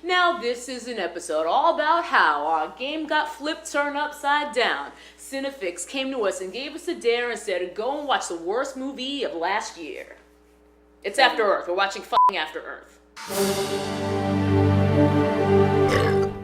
Now this is an episode all about how our game got flipped turned upside down. Cinefix came to us and gave us a dare and said, go and watch the worst movie of last year. It's After Earth. We're watching f***ing After Earth.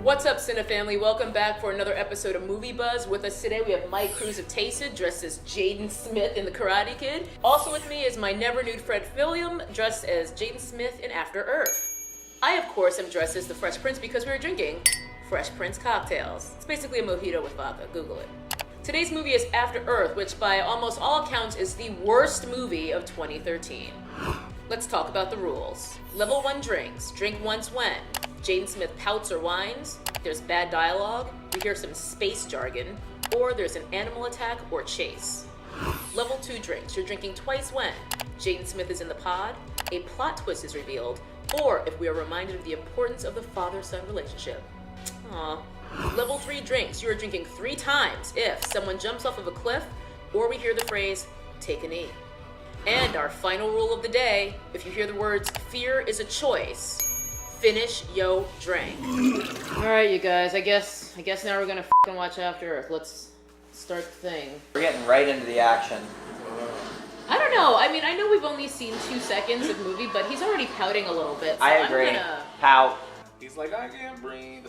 What's up, Cinefamily? Welcome back for another episode of Movie Buzz. With us today, we have Mike Cruz of Tasted, dressed as Jaden Smith in The Karate Kid. Also with me is my never-nude Fred Fillium, dressed as Jaden Smith in After Earth. I, of course, am dressed as the Fresh Prince because we were drinking Fresh Prince cocktails. It's basically a mojito with vodka. Google it. Today's movie is After Earth, which by almost all accounts is the worst movie of 2013. Let's talk about the rules. Level 1 drinks. Drink once when Jaden Smith pouts or whines, there's bad dialogue, we hear some space jargon, or there's an animal attack or chase. Level 2 drinks. You're drinking twice when Jaden Smith is in the pod, a plot twist is revealed, or if we are reminded of the importance of the father-son relationship. Aww. Level 3 drinks. You are drinking 3 times if someone jumps off of a cliff, or we hear the phrase, take a knee. And our final rule of the day, if you hear the words, fear is a choice, finish yo drink. Alright, you guys, I guess now we're gonna f***ing watch After Earth. Let's start the thing. We're getting right into the action. I don't know. I mean, I know we've only seen 2 seconds of movie, but he's already pouting a little bit. So I agree. Pout. He's like, I can't breathe.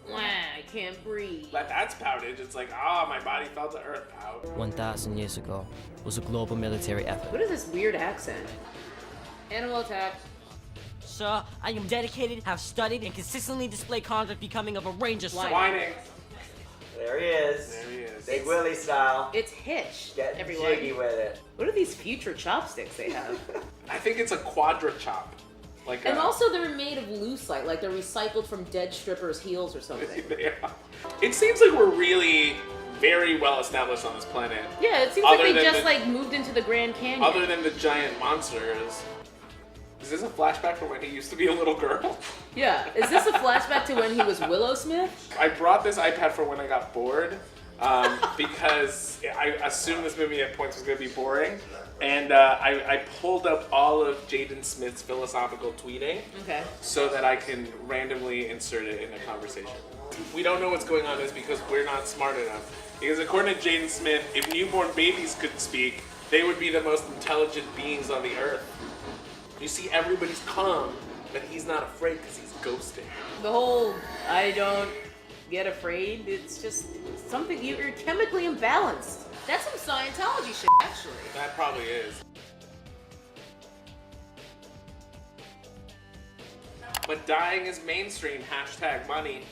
I can't breathe. Like, that's poutage. It's like, my body felt the earth pout. 1,000 years ago was a global military effort. What is this weird accent? Animal attack. Sir, I am dedicated, have studied, and consistently display conduct becoming of a ranger. Whining. There he is. There he is. Big Willie style. It's Hitch, Getting everyone. jiggy with it. What are these future chopsticks they have? I think it's a quadra chop. Like And also they're made of lucite, like they're recycled from dead strippers' heels or something. Yeah. It seems like we're really very well established on this planet. Yeah, it seems like they just moved into the Grand Canyon. Other than the giant monsters. Is this a flashback from when he used to be a little girl? Yeah, is this a flashback to when he was Willow Smith? I brought this iPad for when I got bored, because I assumed this movie at points was going to be boring. And I pulled up all of Jaden Smith's philosophical tweeting, Okay. so that I can randomly insert it in a conversation. We don't know what's going on is because we're not smart enough. Because according to Jaden Smith, if newborn babies could speak, they would be the most intelligent beings on the earth. You see, everybody's calm, but he's not afraid because he's ghosting. The whole I don't get afraid, it's just something, you're chemically imbalanced. That's some Scientology shit, actually. That probably is. But dying is mainstream, #money.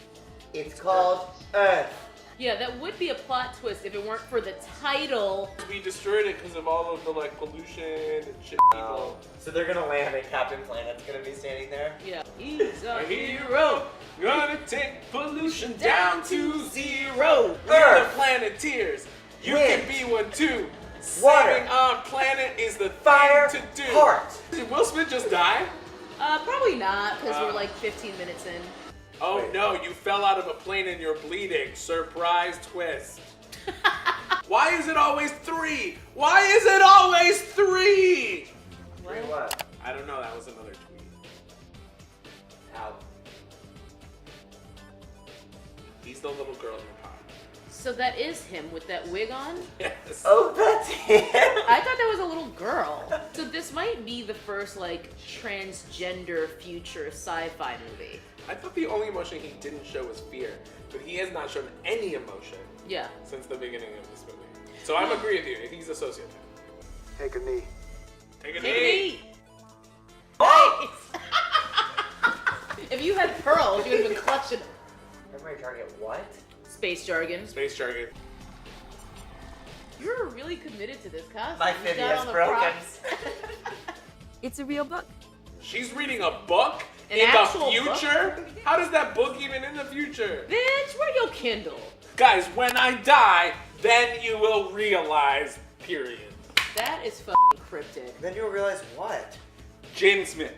It's called Earth. Yeah, that would be a plot twist if it weren't for the title. We destroyed it because of all of the pollution and shit people. So they're gonna land and Captain Planet's gonna be standing there? Yeah. He's a A hero. hero, gonna take pollution down to zero. We're Earth. the Planeteers. You Wind. can be one too. Water. Saving our planet is the Fire. thing to do. Heart. Did Will Smith just die? Probably not, because we're like 15 minutes in. Oh Wait. no, you fell out of a plane and you're bleeding. Surprise twist. Why is it always 3? Why is it always 3? Wait, what? I don't know, that was another tweet. Ow. He's the little girl in the pod. So that is him with that wig on? Yes. Oh, that's him! I thought that was a little girl. So this might be the first, transgender future sci-fi movie. I thought the only emotion he didn't show was fear, but he has not shown any emotion Yeah. since the beginning of this movie. So I'm agree with you, he's a sociopath. Take a knee. Take a Take knee. a knee. Nice. If you had pearls, you would have been clutching Primary target, what? space jargon. Space jargon. You're really committed to this costume. My You got fibia all is the broken. props. It's a real book. She's reading a book An in the actual future? How does that book even in the future? Bitch, where your Kindle? Guys, when I die, then you will realize, period. That is fucking cryptic. Then you'll realize what? Jaden Smith.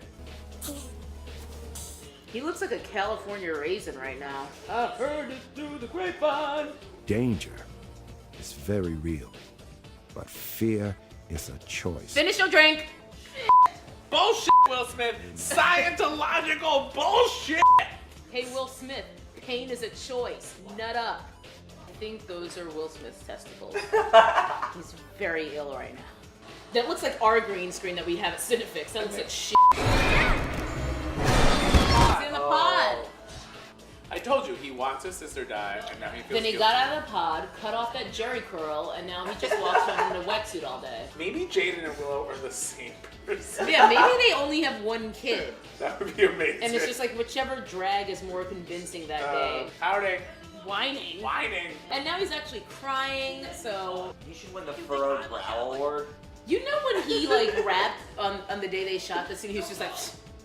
He looks like a California raisin right now. I heard it through the grapevine. Danger is very real, but fear is a choice. Finish your drink. Bullshit, Will Smith. Scientological bullshit. Hey, Will Smith, pain is a choice. Nut up. I think those are Will Smith's testicles. He's very ill right now. That looks like our green screen that we have at Cinefix. That looks like shit. He's in the pod. I told you, he wants his sister to die, and now he feels Then he guilty. got out of the pod, cut off that Jerry curl, and now he just walks around in a wetsuit all day. Maybe Jaden and Willow are the same person. Yeah, maybe they only have one kid. That would be amazing. And it's just like whichever drag is more convincing that day. Howdy. Whining. Whining. And now he's actually crying, so... You should win the Furrowed Brow Award. You know when he like rapped on the day they shot the scene, he was just like,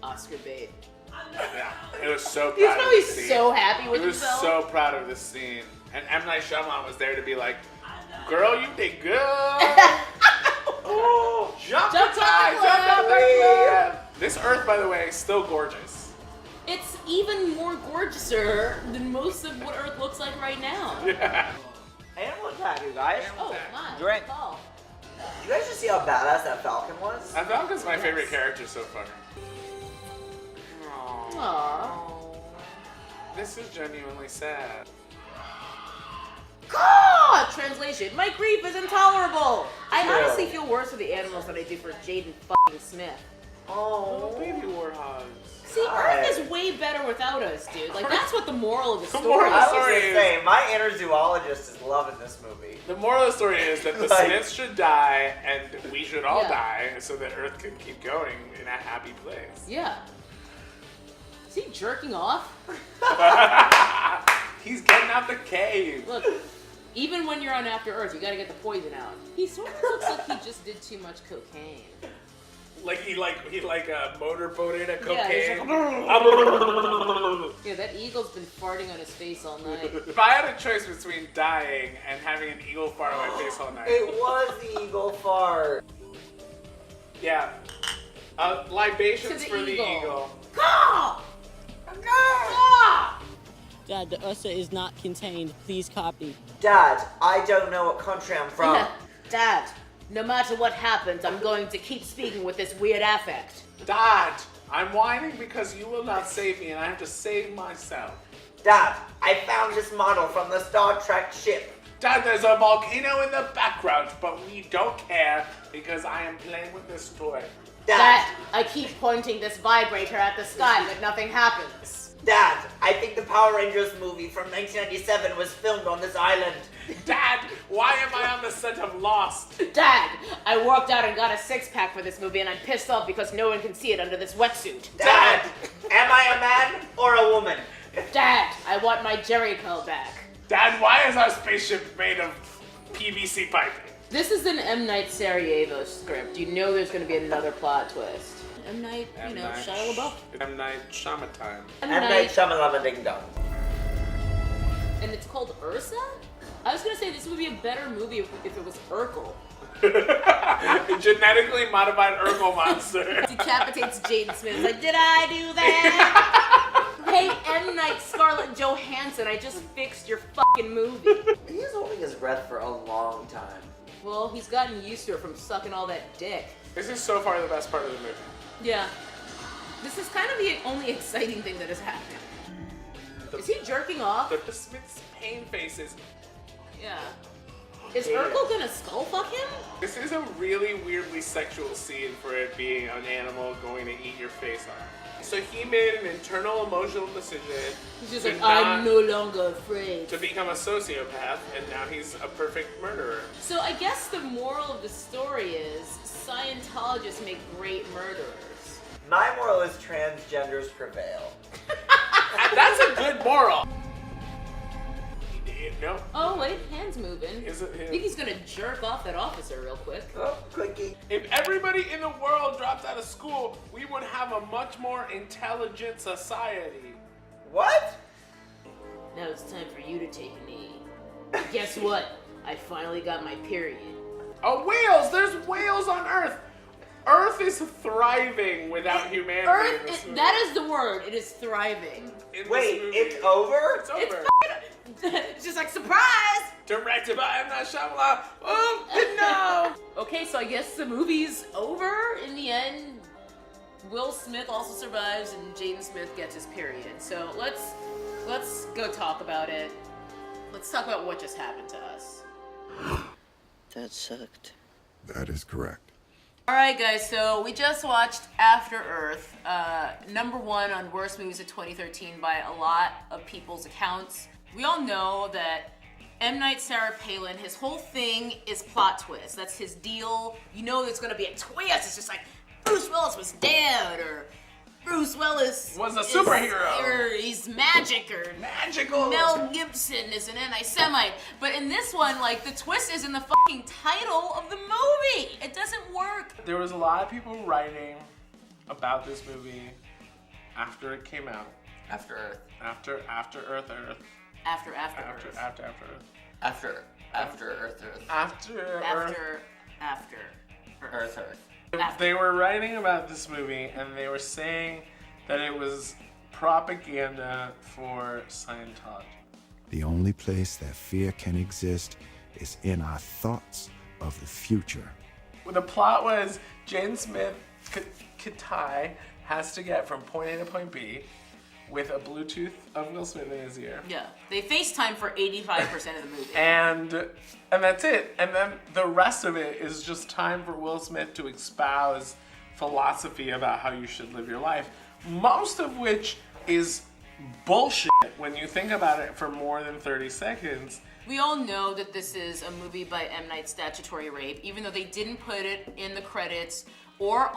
Oscar bait. Yeah, it was so proud He's of probably this scene. so happy with He was himself. so proud of this scene. And M. Night Shyamalan was there to be like, girl, you did good. Oh, jump Jump the tide, off, jump off Larry. that cliff. This Earth, by the way, is still gorgeous. It's even more gorgeouser than most of what Earth looks like right now. Yeah. Animal attack, you guys. Oh, my. Drink. Paul. You guys just see how badass that Falcon was? I Falcon's my favorite character so far. Aww. This is genuinely sad. Ah! Translation. My grief is intolerable. I True. honestly feel worse for the animals than I do for Jaden fucking Smith. Oh, Oh. baby warthogs. See, God. Earth is way better without us, dude. Like, that's what the moral of the The story moral I is. was Sorry, gonna is- say, my inner zoologist is loving this movie. The moral of the story is that the Like- Smiths should die and we should all Yeah. die so that Earth can keep going in a happy place. Yeah. Is he jerking off? He's getting out the cave. Look, even when you're on After Earth, you gotta get the poison out. He sort of looks like he just did too much cocaine. Like he motorboated a Yeah, he's cocaine. like, yeah, that eagle's been farting on his face all night. If I had a choice between dying and having an eagle fart on my face all night, It was the eagle fart. yeah. Libations To the for the eagle. eagle. Caw! Caw! Dad, the Ursa is not contained. Please copy. Dad, I don't know what country I'm from. Dad, no matter what happens, I'm going to keep speaking with this weird affect. Dad, I'm whining because you will not save me and I have to save myself. Dad, I found this model from the Star Trek ship. Dad, there's a volcano in the background, but we don't care because I am playing with this toy. Dad, I keep pointing this vibrator at the sky, but nothing happens. Dad, I think the Power Rangers movie from 1997 was filmed on this island. Dad, why am I on the set of Lost? Dad, I worked out and got a six-pack for this movie, and I'm pissed off because no one can see it under this wetsuit. Dad, am I a man or a woman? Dad, I want my Jerry curl back. Dad, why is our spaceship made of PVC piping? This is an M. Night Sarajevo script. You know there's going to be another plot twist. M. Night, M. Night Shia LaBeouf. M. Night Shyamalan time. M. M. Night Shyamalan Ding Dong. And it's called Ursa? I was going to say this would be a better movie if it was Urkel. A genetically modified Urkel monster. Decapitates Jaden Smith. It's like, did I do that? Hey, M. Night Scarlett Johansson, I just fixed your fucking movie. He was holding his breath for a long time. Well, he's gotten used to it from sucking all that dick. This is so far the best part of the movie. Yeah. This is kind of the only exciting thing that has happened. Is he jerking off? The Smith's pain faces. Yeah. Is Yeah. Urkel gonna skull fuck him? This is a really weirdly sexual scene for it being an animal going to eat your face off. So he made an internal emotional decision He's just to like, not- I'm no longer afraid. to become a sociopath, and now he's a perfect murderer. So I guess the moral of the story is Scientologists make great murderers. My moral is transgenders prevail. And that's a good moral. No. Oh wait, hands moving. Is it I him? think he's gonna jerk off that officer real quick. Oh, quickie. If everybody in the world dropped out of school, we would have a much more intelligent society. What? Now it's time for you to take a knee. Guess what? I finally got my period. Oh, whales! There's whales on Earth! Earth is thriving without humanity Earth, in this movie. that is the word. It is thriving. In this Wait, movie. it's over? It's over. It's just like, surprise! Directed by M. Night Shyamalan. Oh, no! Okay, so I guess the movie's over in the end. Will Smith also survives, and Jaden Smith gets his period. So let's go talk about it. Let's talk about what just happened to us. That sucked. That is correct. All right, guys. So we just watched After Earth, #1 on worst movies of 2013 by a lot of people's accounts. We all know that M. Night Sarah Palin, his whole thing is plot twist. That's his deal. You know there's gonna be a twist. It's just like Bruce Willis was dead, or Bruce Willis Was a superhero. or he's magic, or Magical. Mel Gibson is an anti-Semite. But in this one, like, the twist is in the fucking title of the movie. It doesn't work. There was a lot of people writing about this movie after it came out. After Earth. After Earth. After Earth. Earth. After Earth. After. They were writing about this movie, and they were saying that it was propaganda for Scientology. The only place that fear can exist is in our thoughts of the future. The plot was Jaden Smith, Katai, has to get from point A to point B with a Bluetooth of Will Smith in his ear. Yeah. They FaceTime for 85% of the movie. And that's it. And then the rest of it is just time for Will Smith to espouse philosophy about how you should live your life. Most of which is bullshit when you think about it for more than 30 seconds. We all know that this is a movie by M. Night Statutory Rape, even though they didn't put it in the credits or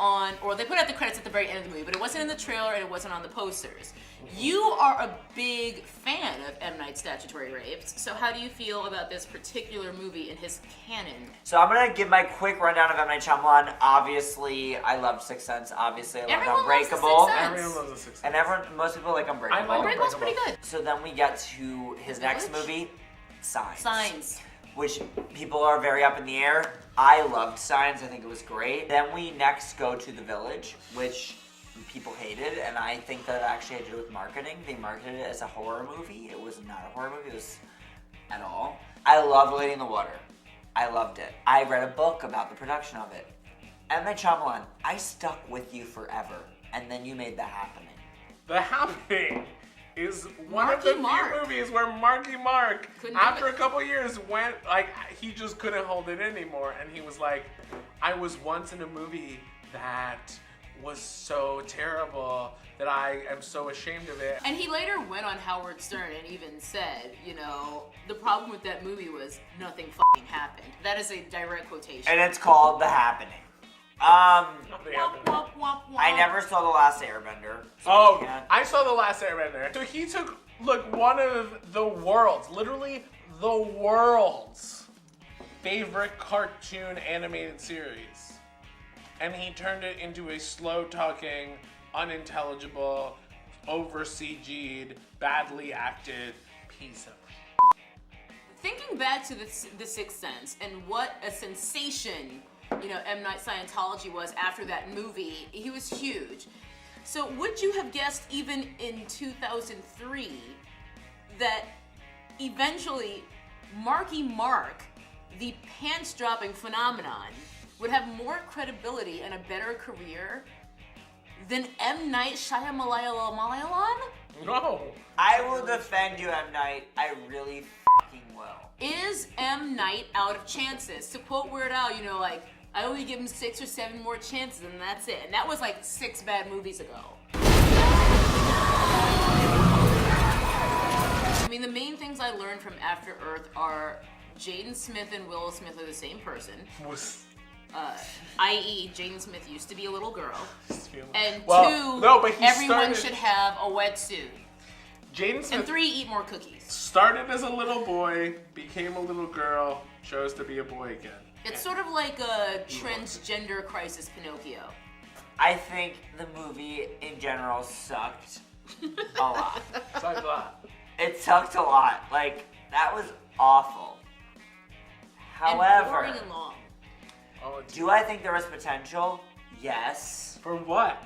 they put out the credits at the very end of the movie, but it wasn't in the trailer and it wasn't on the posters. You are a big fan of M. Night Statutory Rapes, so how do you feel about this particular movie in his canon? So I'm gonna give my quick rundown of M. Night Shyamalan. Obviously, I loved Sixth Sense. Obviously, I loved Everyone Unbreakable. loves The Sixth Sense. Everyone loves the Sixth And Sense. most people like Unbreakable. I like Unbreakable's pretty good. So then we get to his next Village? movie, Signs. Signs. Which people are very up in the air. I loved Signs. I think it was great. Then we next go to The Village, which people hated, and I think that actually had to do with marketing. They marketed it as a horror movie. It was not a horror movie. It was at all. I loved Lady in the Water. I loved it. I read a book about the production of it. M. Night Shyamalan, I stuck with you forever, and then you made The Happening. The Happening is one of Marky the few Mark. movies where Marky Mark, Couldn't do after it. a couple years, went, like, he just couldn't hold it anymore. And he was like, I was once in a movie that was so terrible that I am so ashamed of it. And he later went on Howard Stern and even said, you know, the problem with that movie was nothing fucking happened. That is a direct quotation. And it's called The Happening. Womp, womp, womp, womp. I never saw The Last Airbender. so Oh, I can't- I saw The Last Airbender. So he took, one of the world's, literally the world's favorite cartoon animated series, and he turned it into a slow-talking, unintelligible, over-CG'd, badly acted piece of Thinking back to the Sixth Sense and what a sensation, you know, M. Night Scientology was after that movie, he was huge. So would you have guessed even in 2003 that eventually Marky Mark, the pants-dropping phenomenon, would have more credibility and a better career than M. Night Shyamalan? No. I will defend you, M. Night. I really fucking will. Is M. Night out of chances? To quote Weird Al, you know, like, I only give him 6 or 7 more chances and that's it. And that was like 6 bad movies ago. I mean, the main things I learned from After Earth are Jaden Smith and Will Smith are the same person. I.e., Jaden Smith used to be a little girl. And Well, 2, no, but he everyone started- should have a wetsuit. Jaden And Smith 3, eat more cookies. started as a little boy, became a little girl, chose to be a boy again. It's sort of like a transgender crisis Pinocchio. I think the movie in general sucked a lot. Sucked a lot. It sucked a lot. Like, that was awful. And boring However, and long. Oh, it's- do I think there was potential? Yes. for what?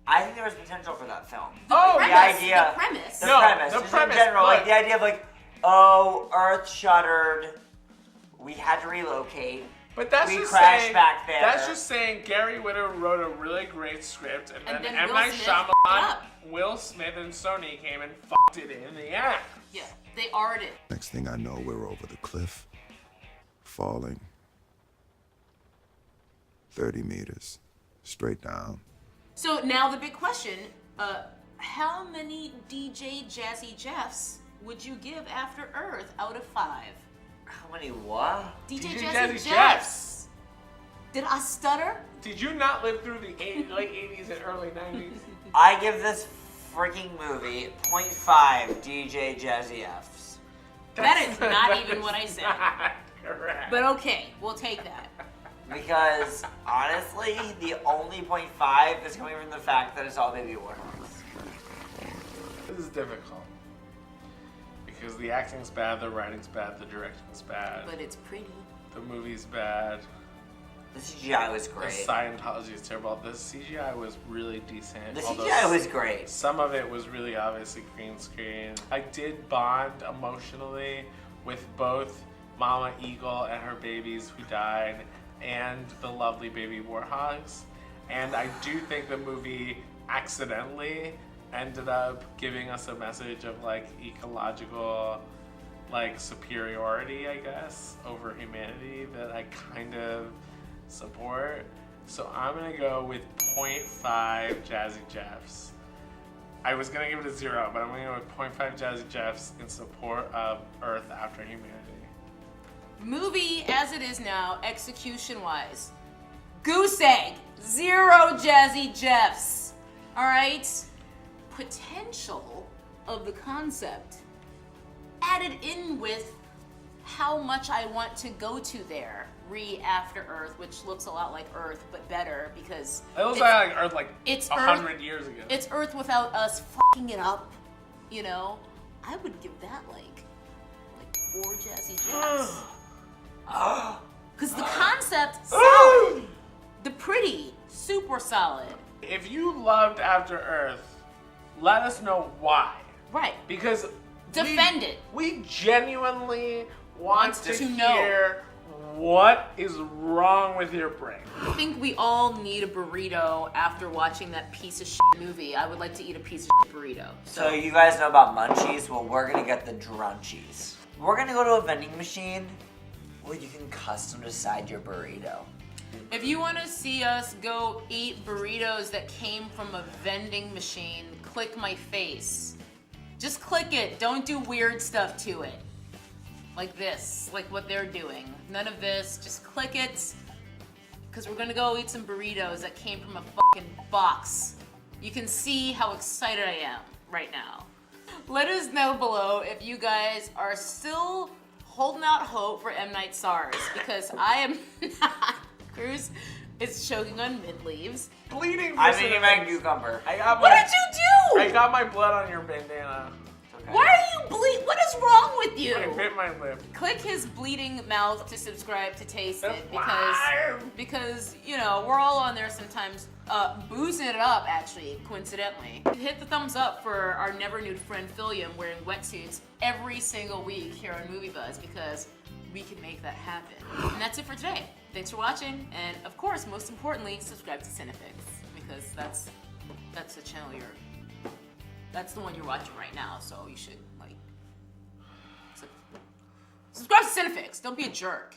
I think there was potential for that film. Oh, Premise, idea- the premise. The No, premise, the just premise, in general, like but- the idea of like, oh, Earth shuddered, we had to relocate. But that's We just crashed saying, back there. That's just saying Gary Whitta wrote a really great script, and then M. Will Night Smith Shyamalan, fucked it up. Will Smith, and Sony came and fucked it in the ass. Yeah, they arted it. Next thing I know, we're over the cliff, falling 30 meters, straight down. So now the big question, how many DJ Jazzy Jeffs would you give After Earth out of 5? How many what? DJ DJ Jazzy Jazzy Jeffs. Did I stutter? Did you not live through the late 80s and early 90s? I give this freaking movie 0.5 DJ Jazzy Fs. That is not even what I said. Not correct. But okay, we'll take that. Because honestly, the only 0.5 is coming from the fact that it's all baby warthogs. This is difficult. Because the acting's bad, the writing's bad, the directing's bad, But it's pretty. the movie's bad, The CGI was the great. Scientology is terrible. The CGI was really decent. The although CGI was great. Some of it was really obviously green screen. I did bond emotionally with both Mama Eagle and her babies who died and the lovely baby warthogs. And I do think the movie accidentally ended up giving us a message of like ecological like superiority, I guess, over humanity that I kind of support. So I'm gonna go with 0.5 Jazzy Jeffs. I was gonna give it a 0, but I'm gonna go with 0.5 Jazzy Jeffs in support of Earth After Humanity. Movie as it is now, execution-wise. Goose egg. 0 Jazzy Jeffs. Alright? Potential of the concept added in with how much I want to go to there. After Earth, which looks a lot like Earth, but better because It looks it's- like Earth like it's 100 years ago. It's Earth without us fucking it up, you know? I would give that like 4 Jazzy Jeffs. Because the concept, solid. The pretty, super solid. If you loved After Earth, let us know why. Right. Because Defend it. We genuinely want to to know. hear what is wrong with your brain. I think we all need a burrito after watching that piece of shit movie. I would like to eat a piece of shit burrito. So you guys know about munchies? Well, we're gonna get the drunchies. We're gonna go to a vending machine where you can custom decide your burrito. If you want to see us go eat burritos that came from a vending machine, click my face. Just click it. Don't do weird stuff to it. Like this, like what they're doing. None of this, just click it. Because we're gonna go eat some burritos that came from a fucking box. You can see how excited I am right now. Let us know below if you guys are still holding out hope for M. Night SARS, because I am not. Cruz is choking on mint leaves. Bleeding for I'm eating my cinnamon. cucumber. What did you do? I got my blood on your bandana. Okay. Why are you bleed? What is wrong with you? I bit my lip. Click his bleeding mouth to subscribe to Taste It That's because you know we're all on there sometimes boozing it up. Actually, coincidentally, hit the thumbs up for our never nude friend Philium wearing wetsuits every single week here on Movie Buzz because we can make that happen. And that's it for today. Thanks for watching, and of course, most importantly, subscribe to Cinefix because that's the channel that's the one you're watching right now. So you should like subscribe to Cinefix. Don't be a jerk.